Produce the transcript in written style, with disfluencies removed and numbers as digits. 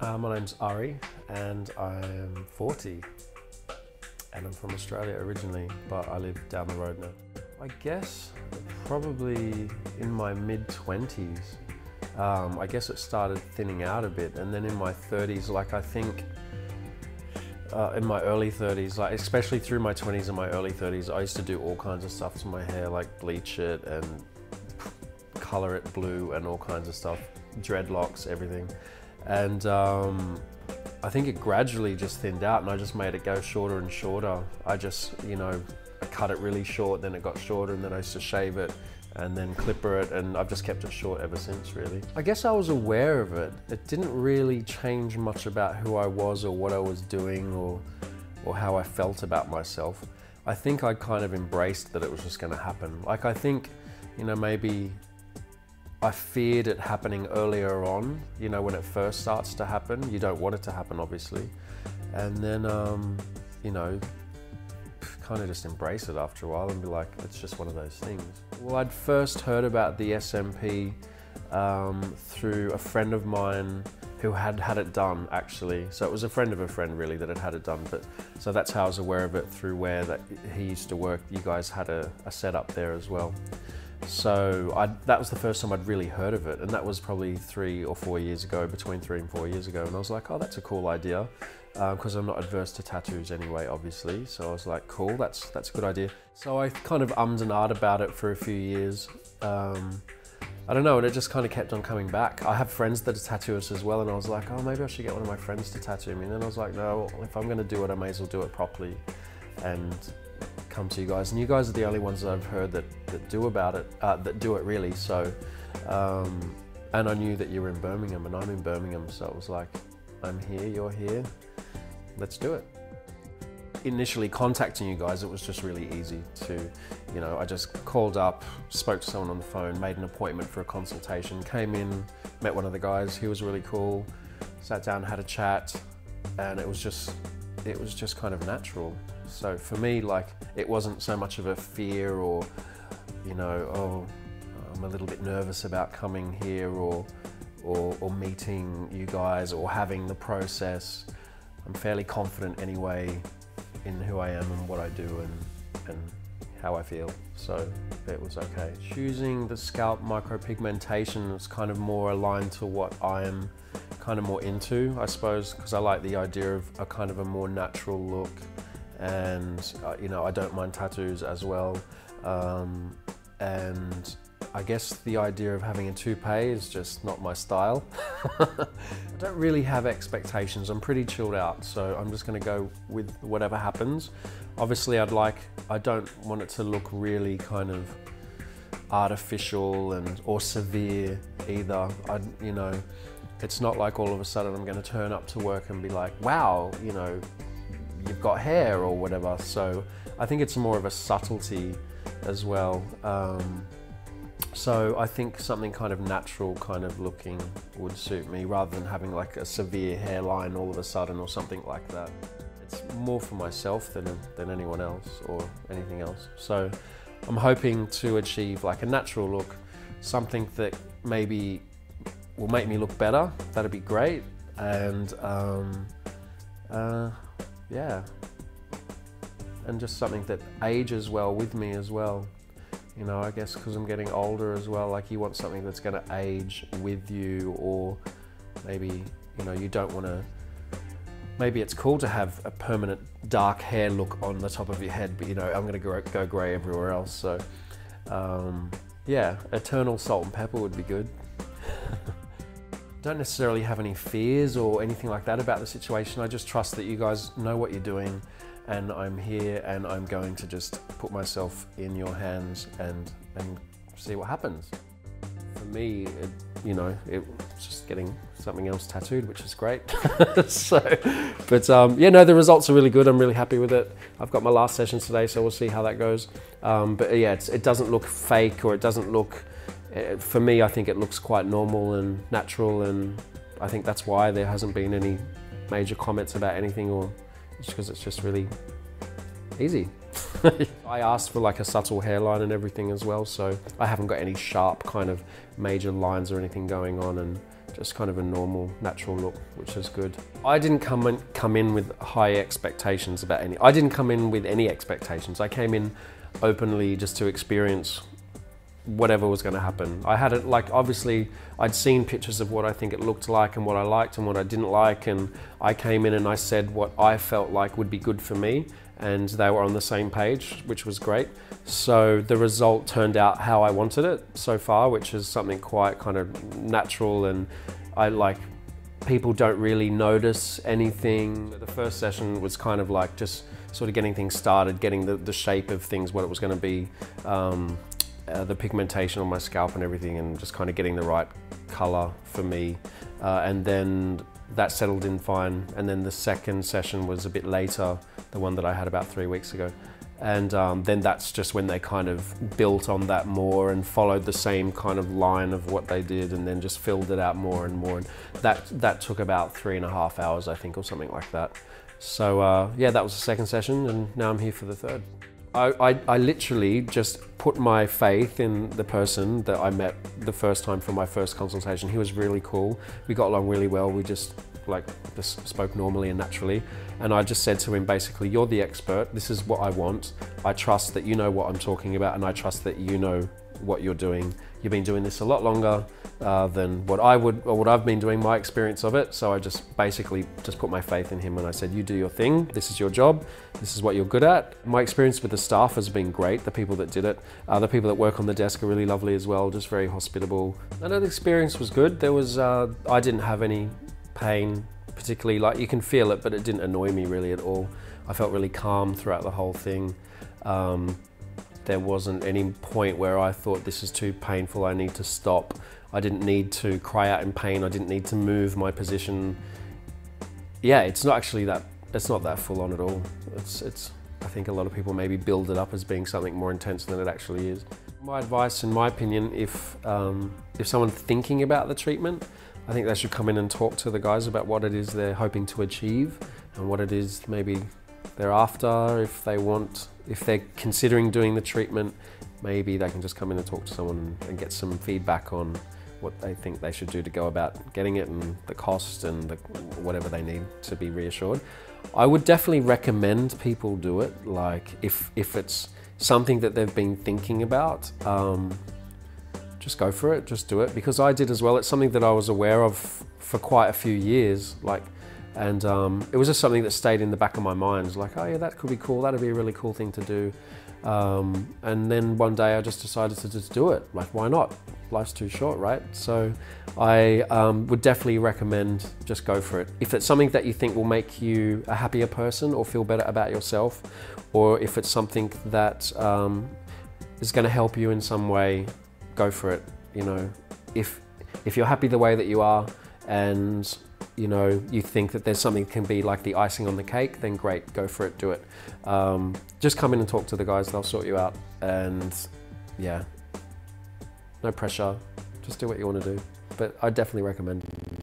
My name's Ari and I'm 40 and I'm from Australia originally, but I live down the road now. I guess probably in my mid-20s. I guess it started thinning out a bit, and then in my 30s, like I think in my early 30s, like especially through my 20s and my early 30s, I used to do all kinds of stuff to my hair, like bleach it and color it blue and all kinds of stuff, dreadlocks, everything. And I think it gradually just thinned out and I just made it go shorter and shorter. I just, I cut it really short, then it got shorter, and then I used to shave it and then clipper it, and I've just kept it short ever since, really. I guess I was aware of it. It didn't really change much about who I was or what I was doing or how I felt about myself. I think I kind of embraced that it was just going to happen. Like I think, maybe I feared it happening earlier on, when it first starts to happen. You don't want it to happen, obviously. And then, kind of just embrace it after a while and be like, it's just one of those things. Well, I'd first heard about the SMP through a friend of mine who had had it done, actually. So it was a friend of a friend, really, that had had it done. But so that's how I was aware of it, through where that he used to work. You guys had a setup there as well. So that was the first time I'd really heard of it, and that was probably 3 or 4 years ago, between 3 and 4 years ago. And I was like, oh, that's a cool idea, because I'm not adverse to tattoos anyway, obviously. So I was like, cool, that's a good idea. So I kind of ummed and ahed about it for a few years. I don't know, and it just kind of kept on coming back. I have friends that are tattooists as well, and I was like, oh, maybe I should get one of my friends to tattoo me. And then I was like, no, if I'm going to do it, I may as well do it properly and come to you guys. And you guys are the only ones that I've heard that do it really. So, and I knew that you were in Birmingham and I'm in Birmingham, so it was like, I'm here, you're here, let's do it. Initially contacting you guys, it was just really easy to, I just called up, spoke to someone on the phone, made an appointment for a consultation, came in, met one of the guys, he was really cool, sat down, had a chat, and it was just kind of natural. So for me, like, it wasn't so much of a fear or, oh, I'm a little bit nervous about coming here or meeting you guys or having the process. I'm fairly confident anyway in who I am and what I do and how I feel, so it was okay. Choosing the scalp micropigmentation was kind of more aligned to what I'm kind of more into, I suppose, because I like the idea of a kind of a more natural look, and I don't mind tattoos as well, and I guess the idea of having a toupee is just not my style. I don't really have expectations. I'm pretty chilled out, so I'm just going to go with whatever happens. Obviously, I don't want it to look really kind of artificial or severe either. It's not like all of a sudden I'm going to turn up to work and be like, wow, you've got hair or whatever. So I think it's more of a subtlety as well. So I think something kind of natural kind of looking would suit me, rather than having like a severe hairline all of a sudden or something like that. It's more for myself than anyone else or anything else. So I'm hoping to achieve like a natural look, something that maybe will make me look better. That'd be great. And yeah, and just something that ages well with me as well. I guess because I'm getting older as well, like you want something that's going to age with you, or maybe, you don't want to, maybe it's cool to have a permanent dark hair look on the top of your head, but I'm going to go grey everywhere else. So yeah, eternal salt and pepper would be good. Don't necessarily have any fears or anything like that about the situation. I just trust that you guys know what you're doing, and I'm here and I'm going to just put myself in your hands and see what happens. For me, it's just getting something else tattooed, which is great. The results are really good. I'm really happy with it. I've got my last session today, so we'll see how that goes. But yeah, it doesn't look fake, or it doesn't look, for me, I think it looks quite normal and natural, and I think that's why there hasn't been any major comments about anything, or it's because it's just really easy. I asked for like a subtle hairline and everything as well, so I haven't got any sharp kind of major lines or anything going on, and just kind of a normal, natural look, which is good. I didn't come in with high expectations about any. I didn't come in with any expectations. I came in openly just to experience whatever was going to happen. I had it like, obviously I'd seen pictures of what I think it looked like and what I liked and what I didn't like, and I came in and I said what I felt like would be good for me, and they were on the same page, which was great. So the result turned out how I wanted it so far, which is something quite kind of natural, and I like, people don't really notice anything. The first session was kind of like just sort of getting things started, getting the shape of things, what it was going to be, the pigmentation on my scalp and everything, and just kind of getting the right color for me. And then that settled in fine. And then the second session was a bit later, the one that I had about 3 weeks ago. And then that's just when they kind of built on that more and followed the same kind of line of what they did, and then just filled it out more and more. And that took about 3.5 hours, I think, or something like that. So yeah, that was the second session, and now I'm here for the third. I literally just put my faith in the person that I met the first time for my first consultation. He was really cool. We got along really well. We just spoke normally and naturally. And I just said to him, basically, you're the expert. This is what I want. I trust that you know what I'm talking about, and I trust that you know what you're doing. You've been doing this a lot longer than what I've been doing, my experience of it. So I just basically just put my faith in him, and I said, you do your thing. This is your job. This is what you're good at. My experience with the staff has been great. The people that did it, the people that work on the desk are really lovely as well, just very hospitable. I know the experience was good. There was, I didn't have any pain particularly, like you can feel it, but it didn't annoy me really at all. I felt really calm throughout the whole thing. There wasn't any point where I thought this is too painful, I need to stop. I didn't need to cry out in pain. I didn't need to move my position. Yeah, it's not actually that, it's not that full on at all. I think a lot of people maybe build it up as being something more intense than it actually is. My advice, in my opinion, if someone's thinking about the treatment, I think they should come in and talk to the guys about what it is they're hoping to achieve and what it is maybe they're after. If they're considering doing the treatment, maybe they can just come in and talk to someone and get some feedback on what they think they should do to go about getting it, and the cost and whatever they need to be reassured. I would definitely recommend people do it. Like if it's something that they've been thinking about, just go for it, just do it, because I did as well. It's something that I was aware of for quite a few years, and it was just something that stayed in the back of my mind. It was like, oh yeah, that could be cool, that'd be a really cool thing to do. And then one day I just decided to just do it. Like, why not? Life's too short, right? So I would definitely recommend just go for it. If it's something that you think will make you a happier person or feel better about yourself, or if it's something that is going to help you in some way, go for it. You know, if you're happy the way that you are, and you know, you think that there's something that can be like the icing on the cake, then great, go for it, do it. Just come in and talk to the guys, they'll sort you out, and yeah, no pressure, just do what you want to do. But I definitely recommend it.